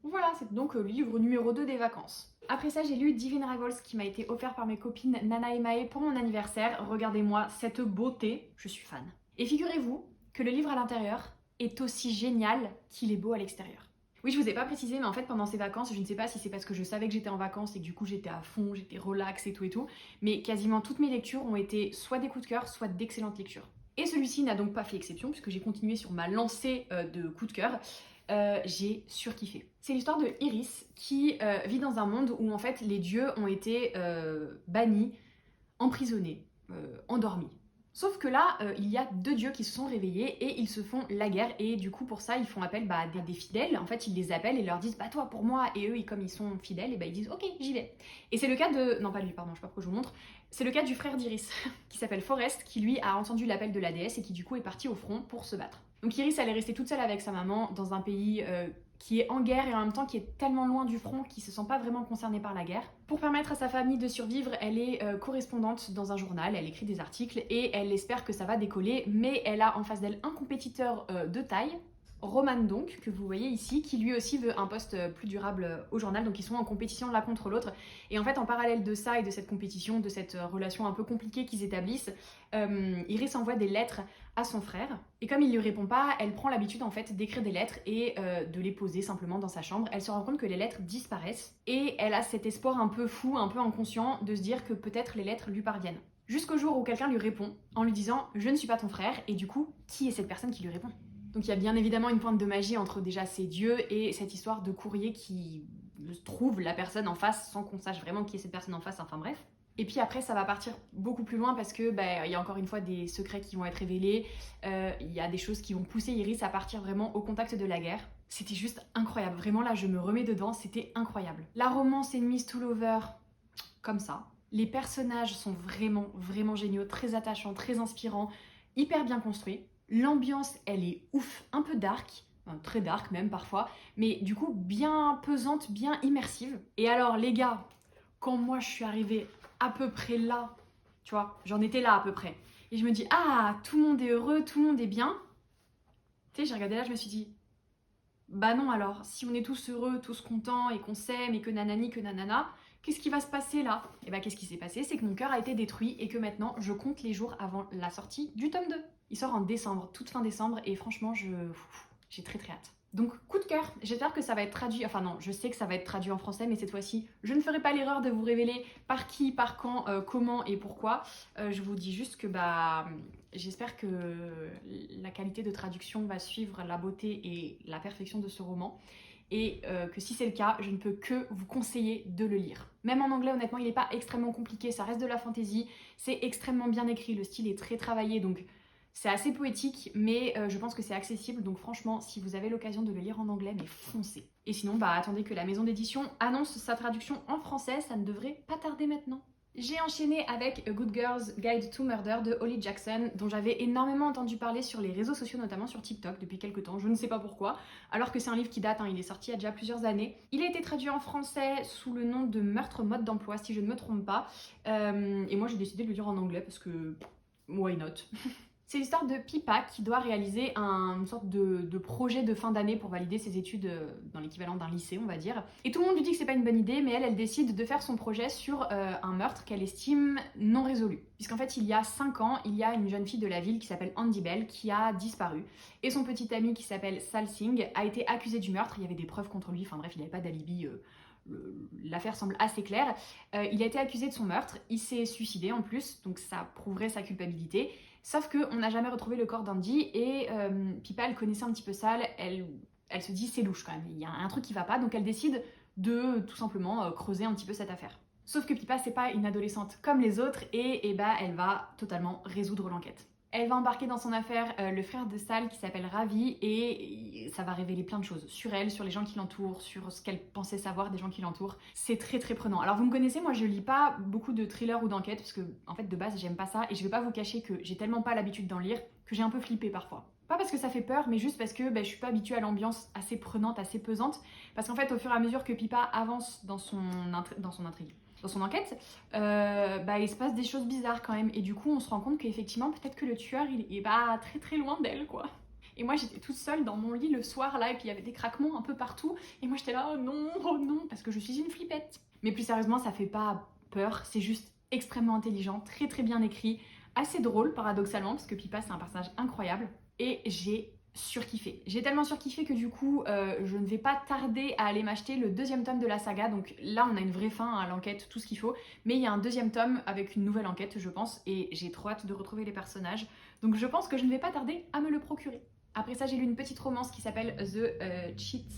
Voilà, c'est donc le livre numéro 2 des vacances. Après ça, j'ai lu Divine Rivals qui m'a été offert par mes copines Nana et Mae pour mon anniversaire. Regardez-moi cette beauté, je suis fan. Et figurez-vous que le livre à l'intérieur est aussi génial qu'il est beau à l'extérieur. Oui, je vous ai pas précisé, mais en fait pendant ces vacances, je ne sais pas si c'est parce que je savais que j'étais en vacances et que du coup j'étais à fond, j'étais relax et tout, mais quasiment toutes mes lectures ont été soit des coups de cœur, soit d'excellentes lectures. Et celui-ci n'a donc pas fait exception puisque j'ai continué sur ma lancée de coups de cœur. J'ai surkiffé. C'est l'histoire de Iris qui vit dans un monde où en fait les dieux ont été bannis, emprisonnés, endormis. Sauf que là, il y a deux dieux qui se sont réveillés et ils se font la guerre. Et du coup, pour ça, ils font appel à des fidèles. En fait, ils les appellent et leur disent bah toi pour moi. Et eux, comme ils sont fidèles, et bah, ils disent ok, j'y vais. Et c'est le cas de. Non, pas lui, pardon, je sais pas pourquoi je vous montre. C'est le cas du frère d'Iris, qui s'appelle Forrest, qui lui a entendu l'appel de la déesse et qui du coup est parti au front pour se battre. Donc Iris, elle est restée toute seule avec sa maman dans un pays qui est en guerre et en même temps qui est tellement loin du front qu'il se sent pas vraiment concerné par la guerre. Pour permettre à sa famille de survivre, elle est correspondante dans un journal, elle écrit des articles et elle espère que ça va décoller, mais elle a en face d'elle un compétiteur de taille, Roman donc, que vous voyez ici, qui lui aussi veut un poste plus durable au journal, donc ils sont en compétition l'un contre l'autre. Et en fait, en parallèle de ça et de cette compétition, de cette relation un peu compliquée qu'ils établissent, Iris envoie des lettres à son frère. Et comme il lui répond pas, elle prend l'habitude en fait d'écrire des lettres et de les poser simplement dans sa chambre. Elle se rend compte que les lettres disparaissent et elle a cet espoir un peu fou, un peu inconscient de se dire que peut-être les lettres lui parviennent. Jusqu'au jour où quelqu'un lui répond en lui disant « Je ne suis pas ton frère » et du coup, qui est cette personne qui lui répond ? Donc il y a bien évidemment une pointe de magie entre déjà ces dieux et cette histoire de courrier qui trouve la personne en face sans qu'on sache vraiment qui est cette personne en face, enfin bref. Et puis après, ça va partir beaucoup plus loin parce que il y a encore une fois des secrets qui vont être révélés. Il y a des choses qui vont pousser Iris à partir vraiment au contact de la guerre. C'était juste incroyable. Vraiment, là, je me remets dedans. C'était incroyable. La romance enemies to lover, comme ça. Les personnages sont vraiment, vraiment géniaux, très attachants, très inspirants, hyper bien construits. L'ambiance, elle est ouf, un peu dark. Très dark même parfois, mais du coup bien pesante, bien immersive. Et alors les gars, quand moi je suis arrivée à peu près là, tu vois, j'en étais là à peu près. Et je me dis, ah, tout le monde est heureux, tout le monde est bien. Tu sais, j'ai regardé là, je me suis dit, bah non alors, si on est tous heureux, tous contents et qu'on s'aime et que nanani, que nanana, qu'est-ce qui va se passer là? Et bah qu'est-ce qui s'est passé? C'est que mon cœur a été détruit et que maintenant je compte les jours avant la sortie du tome 2. Il sort en décembre, toute fin décembre et franchement, j'ai très très hâte. Donc coup de cœur, j'espère que ça va être traduit, enfin non, je sais que ça va être traduit en français, mais cette fois-ci, je ne ferai pas l'erreur de vous révéler par qui, par quand, comment et pourquoi. Je vous dis juste que j'espère que la qualité de traduction va suivre la beauté et la perfection de ce roman. Et que si c'est le cas, je ne peux que vous conseiller de le lire. Même en anglais, honnêtement, il n'est pas extrêmement compliqué, ça reste de la fantasy, c'est extrêmement bien écrit, le style est très travaillé, donc c'est assez poétique, mais je pense que c'est accessible, donc franchement, si vous avez l'occasion de le lire en anglais, mais foncez. Et sinon, attendez que la maison d'édition annonce sa traduction en français, ça ne devrait pas tarder maintenant. J'ai enchaîné avec A Good Girl's Guide to Murder de Holly Jackson, dont j'avais énormément entendu parler sur les réseaux sociaux, notamment sur TikTok depuis quelques temps, je ne sais pas pourquoi, alors que c'est un livre qui date, il est sorti il y a déjà plusieurs années. Il a été traduit en français sous le nom de Meurtre mode d'emploi, si je ne me trompe pas, et moi j'ai décidé de le lire en anglais parce que why not. C'est l'histoire de Pippa qui doit réaliser une sorte de projet de fin d'année pour valider ses études dans l'équivalent d'un lycée, on va dire. Et tout le monde lui dit que c'est pas une bonne idée, mais elle décide de faire son projet sur un meurtre qu'elle estime non résolu. Puisqu'en fait, il y a 5 ans, il y a une jeune fille de la ville qui s'appelle Andy Bell qui a disparu. Et son petit ami qui s'appelle Sal Singh a été accusé du meurtre, il y avait des preuves contre lui, enfin bref, il n'avait pas d'alibi. L'affaire semble assez claire. Il a été accusé de son meurtre, il s'est suicidé en plus, donc ça prouverait sa culpabilité. Sauf qu'on n'a jamais retrouvé le corps d'Andy et Pippa, elle connaissait un petit peu ça, elle se dit c'est louche quand même, il y a un truc qui va pas, donc elle décide de tout simplement creuser un petit peu cette affaire. Sauf que Pippa, c'est pas une adolescente comme les autres et elle va totalement résoudre l'enquête. Elle va embarquer dans son affaire le frère de Sal qui s'appelle Ravi et ça va révéler plein de choses sur elle, sur les gens qui l'entourent, sur ce qu'elle pensait savoir des gens qui l'entourent. C'est très très prenant. Alors vous me connaissez, moi je lis pas beaucoup de thrillers ou d'enquêtes parce que en fait de base j'aime pas ça et je vais pas vous cacher que j'ai tellement pas l'habitude d'en lire que j'ai un peu flippé parfois. Pas parce que ça fait peur, mais juste parce que je suis pas habituée à l'ambiance assez prenante, assez pesante. Parce qu'en fait au fur et à mesure que Pippa avance dans son intrigue, dans son enquête, il se passe des choses bizarres quand même. Et du coup, on se rend compte qu'effectivement, peut-être que le tueur, il est pas très très loin d'elle, quoi. Et moi, j'étais toute seule dans mon lit le soir, là, et puis il y avait des craquements un peu partout. Et moi, j'étais là, oh non, parce que je suis une flippette. Mais plus sérieusement, ça fait pas peur, c'est juste extrêmement intelligent, très très bien écrit, assez drôle, paradoxalement, parce que Pippa, c'est un personnage incroyable. Et j'ai surkiffé. J'ai tellement surkiffé que du coup, je ne vais pas tarder à aller m'acheter le 2e tome de la saga. Donc là, on a une vraie fin à l'enquête, tout ce qu'il faut. Mais il y a un 2e tome avec une nouvelle enquête, je pense. Et j'ai trop hâte de retrouver les personnages. Donc je pense que je ne vais pas tarder à me le procurer. Après ça, j'ai lu une petite romance qui s'appelle The Cheat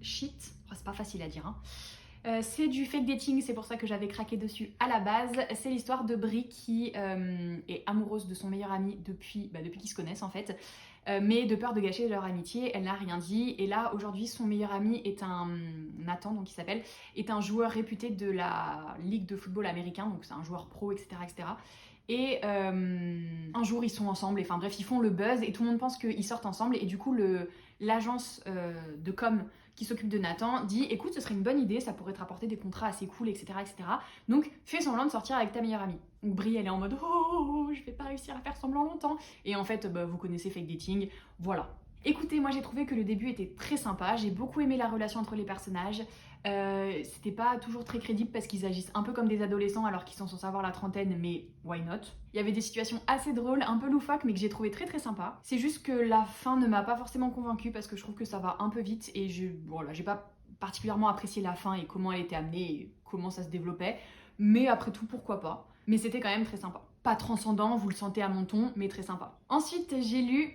Sheet. Oh, c'est pas facile à dire, hein. C'est du fake dating, c'est pour ça que j'avais craqué dessus à la base. C'est l'histoire de Brie qui est amoureuse de son meilleur ami depuis qu'ils se connaissent en fait. Mais de peur de gâcher leur amitié, elle n'a rien dit. Et là, aujourd'hui, son meilleur ami est Nathan, donc il s'appelle, est un joueur réputé de la Ligue de football américain, donc c'est un joueur pro, etc. etc. Et un jour, ils sont ensemble, enfin bref, ils font le buzz et tout le monde pense qu'ils sortent ensemble. Et du coup, l'agence de com qui s'occupe de Nathan dit écoute, ce serait une bonne idée, ça pourrait te rapporter des contrats assez cool, etc. etc. Donc fais semblant de sortir avec ta meilleure amie. Donc Brie, elle est en mode oh, je vais pas réussir à faire semblant longtemps. Et en fait, vous connaissez fake dating, voilà. Écoutez, moi j'ai trouvé que le début était très sympa, j'ai beaucoup aimé la relation entre les personnages. C'était pas toujours très crédible parce qu'ils agissent un peu comme des adolescents alors qu'ils sont censés avoir la trentaine, mais why not? Il y avait des situations assez drôles, un peu loufoques, mais que j'ai trouvé très très sympa. C'est juste que la fin ne m'a pas forcément convaincue parce que je trouve que ça va un peu vite et j'ai pas particulièrement apprécié la fin et comment elle était amenée et comment ça se développait. Mais après tout, pourquoi pas? Mais c'était quand même très sympa. Pas transcendant, vous le sentez à mon ton, mais très sympa. Ensuite, j'ai lu,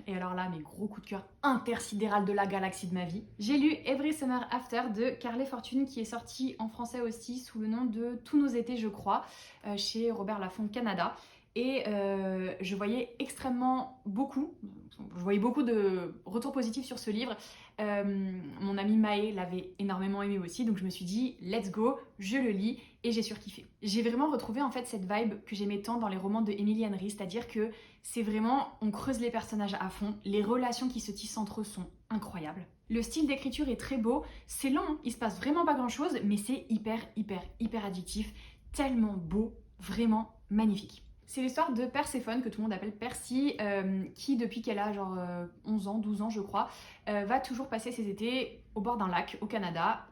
et alors là, mes gros coups de cœur intersidéral de la galaxie de ma vie, j'ai lu Every Summer After de Carly Fortune, qui est sorti en français aussi sous le nom de Tous nos étés, je crois, chez Robert Laffont Canada. Et je voyais beaucoup de retours positifs sur ce livre. Mon amie Maë l'avait énormément aimé aussi, donc je me suis dit let's go, je le lis et j'ai surkiffé. J'ai vraiment retrouvé en fait cette vibe que j'aimais tant dans les romans de Emily Henry, c'est-à-dire que c'est vraiment, on creuse les personnages à fond, les relations qui se tissent entre eux sont incroyables. Le style d'écriture est très beau, c'est lent, hein, il se passe vraiment pas grand-chose, mais c'est hyper addictif, tellement beau, vraiment magnifique. C'est l'histoire de Perséphone, que tout le monde appelle Percy, qui depuis qu'elle a genre 11 ans, 12 ans je crois, va toujours passer ses étés au bord d'un lac au Canada.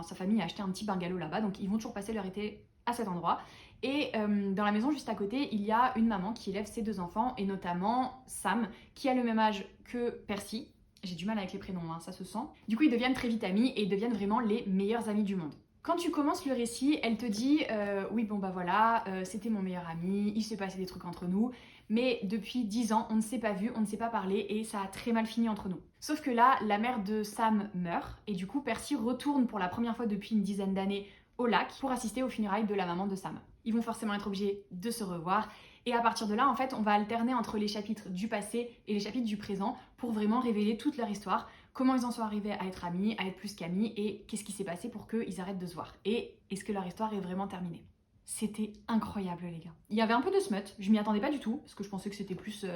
Sa famille a acheté un petit bungalow là-bas, donc ils vont toujours passer leur été à cet endroit. Et dans la maison juste à côté, il y a une maman qui élève ses 2 enfants, et notamment Sam, qui a le même âge que Percy. J'ai du mal avec les prénoms, hein, ça se sent. Du coup, ils deviennent très vite amis et ils deviennent vraiment les meilleurs amis du monde. Quand tu commences le récit, elle te dit oui bon bah voilà, c'était mon meilleur ami, il s'est passé des trucs entre nous, mais depuis 10 ans on ne s'est pas vu, on ne s'est pas parlé et ça a très mal fini entre nous. Sauf que là, la mère de Sam meurt et du coup Percy retourne pour la première fois depuis une dizaine d'années au lac pour assister aux funérailles de la maman de Sam. Ils vont forcément être obligés de se revoir et à partir de là en fait on va alterner entre les chapitres du passé et les chapitres du présent pour vraiment révéler toute leur histoire. Comment ils en sont arrivés à être amis, à être plus qu'amis, et qu'est-ce qui s'est passé pour qu'ils arrêtent de se voir. Et est-ce que leur histoire est vraiment terminée? C'était incroyable les gars. Il y avait un peu de smut, je m'y attendais pas du tout, parce que je pensais que c'était plus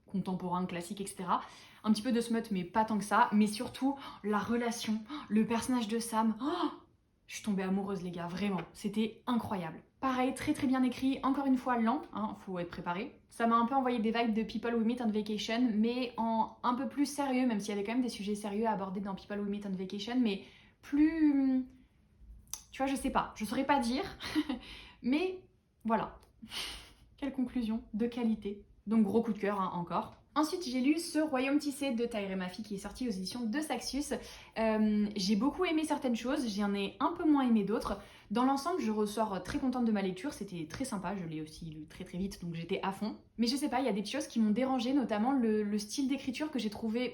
contemporain, classique, etc. Un petit peu de smut, mais pas tant que ça. Mais surtout, la relation, le personnage de Sam, je suis tombée amoureuse les gars, vraiment. C'était incroyable. Pareil, très bien écrit, encore une fois lent, hein, faut être préparé. Ça m'a un peu envoyé des vibes de People We Meet on Vacation, mais en un peu plus sérieux, même s'il y avait quand même des sujets sérieux à aborder dans People We Meet on Vacation, mais plus... Tu vois, je sais pas, je saurais pas dire, mais voilà. Quelle conclusion, de qualité. Donc gros coup de cœur, hein, encore. Ensuite, j'ai lu Ce Royaume tissé de Tahereh Mafi qui est sorti aux éditions de Saxius. J'ai beaucoup aimé certaines choses, j'en ai un peu moins aimé d'autres. Dans l'ensemble, je ressors très contente de ma lecture, c'était très sympa, je l'ai aussi lu très vite, donc j'étais à fond. Mais je sais pas, il y a des choses qui m'ont dérangée, notamment le style d'écriture que j'ai trouvé,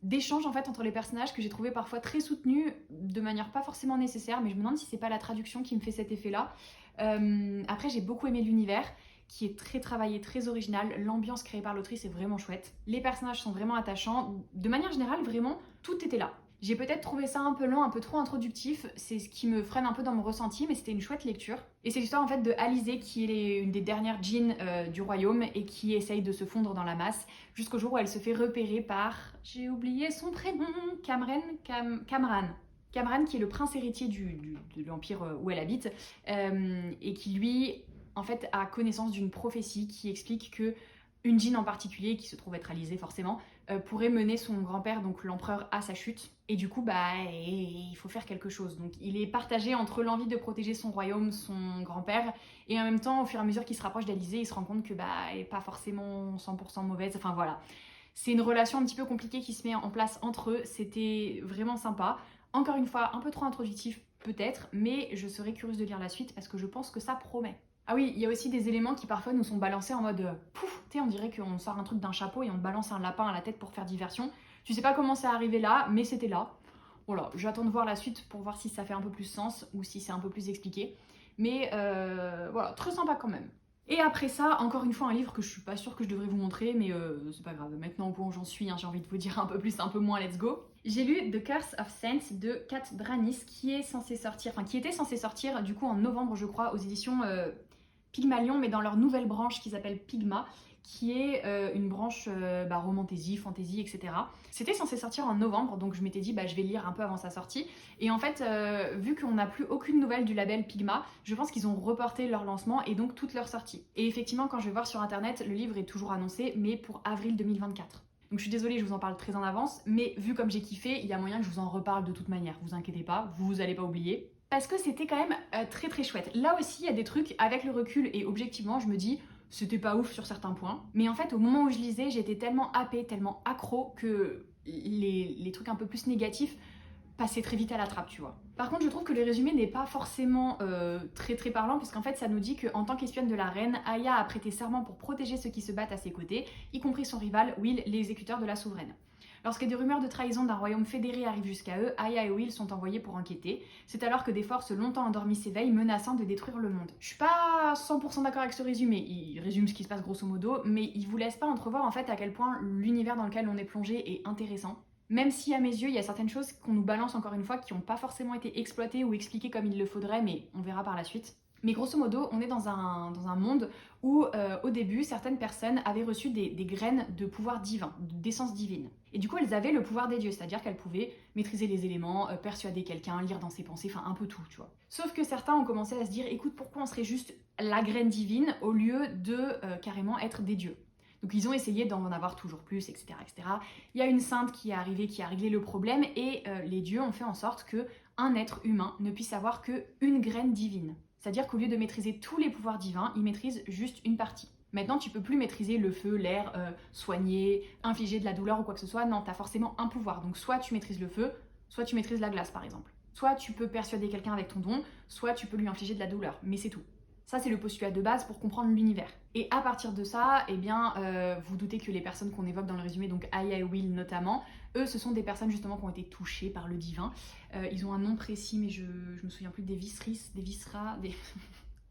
d'échange en fait entre les personnages que j'ai trouvé parfois très soutenu, de manière pas forcément nécessaire, mais je me demande si c'est pas la traduction qui me fait cet effet-là. Après, j'ai beaucoup aimé l'univers, qui est très travaillé, très original. L'ambiance créée par l'autrice est vraiment chouette. Les personnages sont vraiment attachants. De manière générale, vraiment, tout était là. J'ai peut-être trouvé ça un peu lent, un peu trop introductif, c'est ce qui me freine un peu dans mon ressenti, mais c'était une chouette lecture. Et c'est l'histoire en fait de Alizée, qui est une des dernières djinns du royaume et qui essaye de se fondre dans la masse, jusqu'au jour où elle se fait repérer par... J'ai oublié son prénom... Kamran. Kamran, qui est le prince héritier de l'empire où elle habite, et qui lui... en fait, a connaissance d'une prophétie qui explique que une djinn en particulier, qui se trouve être Alizée forcément, pourrait mener son grand-père, donc l'empereur, à sa chute. Et du coup, il faut faire quelque chose. Donc il est partagé entre l'envie de protéger son royaume, son grand-père, et en même temps, au fur et à mesure qu'il se rapproche d'Alizée, il se rend compte que elle n'est pas forcément 100% mauvaise. Enfin voilà. C'est une relation un petit peu compliquée qui se met en place entre eux. C'était vraiment sympa. Encore une fois, un peu trop introductif peut-être, mais je serais curieuse de lire la suite parce que je pense que ça promet. Ah oui, il y a aussi des éléments qui parfois nous sont balancés en mode pouf, tu sais, on dirait qu'on sort un truc d'un chapeau et on te balance un lapin à la tête pour faire diversion. Tu sais pas comment c'est arrivé là, mais c'était là. Voilà, j'attends de voir la suite pour voir si ça fait un peu plus sens ou si c'est un peu plus expliqué. Mais voilà, très sympa quand même. Et après ça, encore une fois, un livre que je suis pas sûre que je devrais vous montrer, mais c'est pas grave. Maintenant, au point où j'en suis, hein, j'ai envie de vous dire un peu plus, un peu moins, let's go. J'ai lu The Curse of Saints de Kat Branis, qui était censé sortir du coup en novembre, je crois, aux éditions Pygmalion, mais dans leur nouvelle branche qu'ils appellent Pygma, qui est une branche romantasy, fantasy, etc. C'était censé sortir en novembre, donc je m'étais dit je vais lire un peu avant sa sortie. Et en fait, vu qu'on n'a plus aucune nouvelle du label Pygma, je pense qu'ils ont reporté leur lancement et donc toute leur sortie. Et effectivement, quand je vais voir sur internet, le livre est toujours annoncé, mais pour avril 2024. Donc je suis désolée, je vous en parle très en avance, mais vu comme j'ai kiffé, il y a moyen que je vous en reparle de toute manière, vous inquiétez pas, vous allez pas oublier. Parce que c'était quand même très très chouette. Là aussi, il y a des trucs, avec le recul et objectivement, je me dis, c'était pas ouf sur certains points. Mais en fait, au moment où je lisais, j'étais tellement happée, tellement accro que les trucs un peu plus négatifs passaient très vite à la trappe, tu vois. Par contre, je trouve que le résumé n'est pas forcément très très parlant, parce qu'en fait, ça nous dit qu'en tant qu'espionne de la reine, Aya a prêté serment pour protéger ceux qui se battent à ses côtés, y compris son rival, Will, l'exécuteur de la souveraine. Lorsque des rumeurs de trahison d'un royaume fédéré arrivent jusqu'à eux, Aya et Will sont envoyés pour enquêter. C'est alors que des forces longtemps endormies s'éveillent, menaçant de détruire le monde. Je suis pas 100% d'accord avec ce résumé, il résume ce qui se passe grosso modo, mais il vous laisse pas entrevoir en fait à quel point l'univers dans lequel on est plongé est intéressant. Même si à mes yeux, il y a certaines choses qu'on nous balance encore une fois qui n'ont pas forcément été exploitées ou expliquées comme il le faudrait, mais on verra par la suite. Mais grosso modo, on est dans un monde où, au début, certaines personnes avaient reçu des graines de pouvoir divin, d'essence divine. Et du coup, elles avaient le pouvoir des dieux, c'est-à-dire qu'elles pouvaient maîtriser les éléments, persuader quelqu'un, lire dans ses pensées, enfin un peu tout, tu vois. Sauf que certains ont commencé à se dire, écoute, pourquoi on serait juste la graine divine au lieu de carrément être des dieux? Donc ils ont essayé d'en avoir toujours plus, etc., etc. Il y a une sainte qui est arrivée, qui a réglé le problème, et les dieux ont fait en sorte qu'un être humain ne puisse avoir qu'une graine divine. C'est-à-dire qu'au lieu de maîtriser tous les pouvoirs divins, il maîtrise juste une partie. Maintenant, tu peux plus maîtriser le feu, l'air, soigner, infliger de la douleur ou quoi que ce soit. Non, tu as forcément un pouvoir. Donc soit tu maîtrises le feu, soit tu maîtrises la glace par exemple. Soit tu peux persuader quelqu'un avec ton don, soit tu peux lui infliger de la douleur. Mais c'est tout. Ça, c'est le postulat de base pour comprendre l'univers. Et à partir de ça, eh bien, vous doutez que les personnes qu'on évoque dans le résumé, donc Aya et Will notamment, eux, ce sont des personnes justement qui ont été touchées par le divin. Ils ont un nom précis, mais je me souviens plus, des Visris, des Visra, des...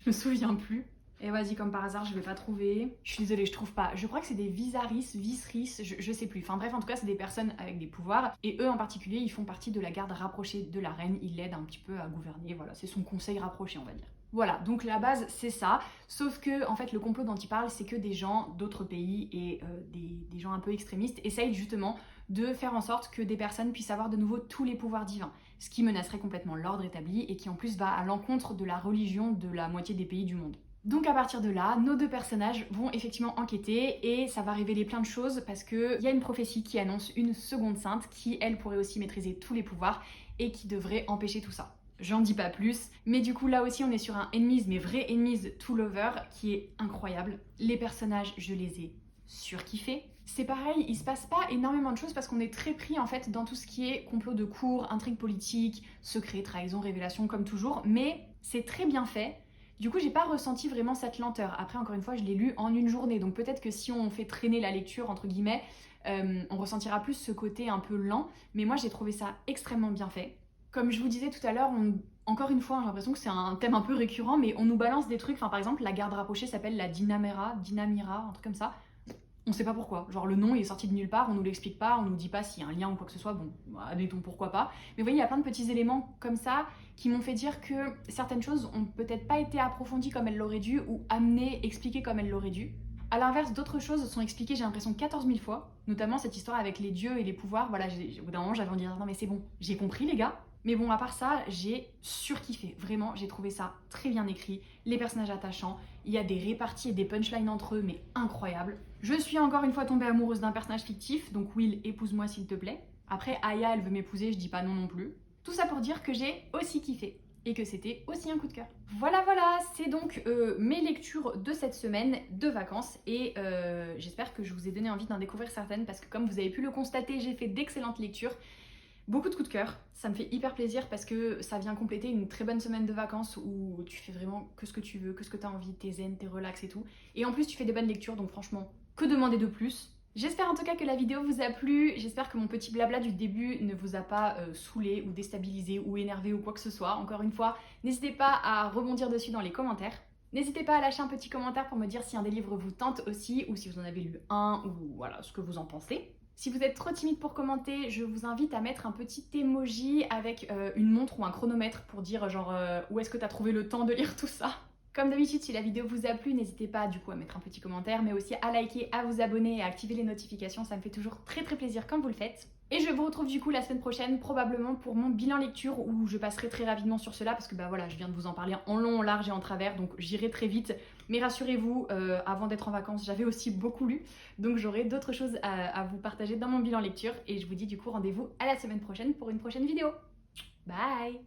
je me souviens plus. Et vas-y, comme par hasard, je vais pas trouver. Je suis désolée, je trouve pas. Je crois que c'est des Visaris, Visris, je sais plus. Enfin bref, en tout cas, c'est des personnes avec des pouvoirs. Et eux en particulier, ils font partie de la garde rapprochée de la reine. Ils l'aident un petit peu à gouverner. Voilà, c'est son conseil rapproché, on va dire. Voilà, donc la base c'est ça, sauf que en fait le complot dont il parle c'est que des gens d'autres pays et des gens un peu extrémistes essayent justement de faire en sorte que des personnes puissent avoir de nouveau tous les pouvoirs divins, ce qui menacerait complètement l'ordre établi et qui en plus va à l'encontre de la religion de la moitié des pays du monde. Donc à partir de là, nos deux personnages vont effectivement enquêter et ça va révéler plein de choses parce qu'il y a une prophétie qui annonce une seconde sainte qui elle pourrait aussi maîtriser tous les pouvoirs et qui devrait empêcher tout ça. J'en dis pas plus, mais du coup là aussi on est sur un enemies, mais vrai enemies to lover qui est incroyable. Les personnages, je les ai surkiffés. C'est pareil, il se passe pas énormément de choses parce qu'on est très pris en fait dans tout ce qui est complot de cour, intrigue politique, secret, trahison, révélation comme toujours, mais c'est très bien fait. Du coup, j'ai pas ressenti vraiment cette lenteur. Après, encore une fois, je l'ai lu en une journée, donc peut-être que si on fait traîner la lecture, entre guillemets, on ressentira plus ce côté un peu lent, mais moi j'ai trouvé ça extrêmement bien fait. Comme je vous disais tout à l'heure, encore une fois, j'ai l'impression que c'est un thème un peu récurrent, mais on nous balance des trucs, enfin par exemple, la garde rapprochée s'appelle la Dynamira, un truc comme ça. On sait pas pourquoi, genre le nom il est sorti de nulle part, on nous l'explique pas, on nous dit pas s'il y a un lien ou quoi que ce soit, bon, admettons pourquoi pas. Mais vous voyez, il y a plein de petits éléments comme ça qui m'ont fait dire que certaines choses ont peut-être pas été approfondies comme elles l'auraient dû ou amenées, expliquées comme elles l'auraient dû. A l'inverse, d'autres choses sont expliquées, j'ai l'impression, 14 000 fois, notamment cette histoire avec les dieux et les pouvoirs. Voilà, au bout d'un moment, j'avais envie de dire non mais c'est bon, j'ai compris les gars. Mais bon, à part ça, j'ai surkiffé. Vraiment, j'ai trouvé ça très bien écrit. Les personnages attachants, il y a des réparties et des punchlines entre eux, mais incroyables. Je suis encore une fois tombée amoureuse d'un personnage fictif, donc Will, épouse-moi s'il te plaît. Après, Aya, elle veut m'épouser, je dis pas non non plus. Tout ça pour dire que j'ai aussi kiffé et que c'était aussi un coup de cœur. Voilà, c'est donc mes lectures de cette semaine de vacances et j'espère que je vous ai donné envie d'en découvrir certaines parce que comme vous avez pu le constater, j'ai fait d'excellentes lectures. Beaucoup de coups de cœur, ça me fait hyper plaisir parce que ça vient compléter une très bonne semaine de vacances où tu fais vraiment que ce que tu veux, que ce que tu as envie, t'es zen, t'es relax et tout. Et en plus tu fais des bonnes lectures, donc franchement, que demander de plus? J'espère en tout cas que la vidéo vous a plu, j'espère que mon petit blabla du début ne vous a pas saoulé ou déstabilisé ou énervé ou quoi que ce soit. Encore une fois, n'hésitez pas à rebondir dessus dans les commentaires. N'hésitez pas à lâcher un petit commentaire pour me dire si un des livres vous tente aussi ou si vous en avez lu un ou voilà ce que vous en pensez. Si vous êtes trop timide pour commenter, je vous invite à mettre un petit emoji avec une montre ou un chronomètre pour dire genre où est-ce que tu as trouvé le temps de lire tout ça. Comme d'habitude, si la vidéo vous a plu, n'hésitez pas du coup à mettre un petit commentaire, mais aussi à liker, à vous abonner et à activer les notifications, ça me fait toujours très plaisir quand vous le faites. Et je vous retrouve du coup la semaine prochaine, probablement pour mon bilan lecture, où je passerai très rapidement sur cela, parce que bah voilà, je viens de vous en parler en long, en large et en travers, donc j'irai très vite. Mais rassurez-vous, avant d'être en vacances, j'avais aussi beaucoup lu, donc j'aurai d'autres choses à vous partager dans mon bilan lecture, et je vous dis du coup rendez-vous à la semaine prochaine pour une prochaine vidéo. Bye!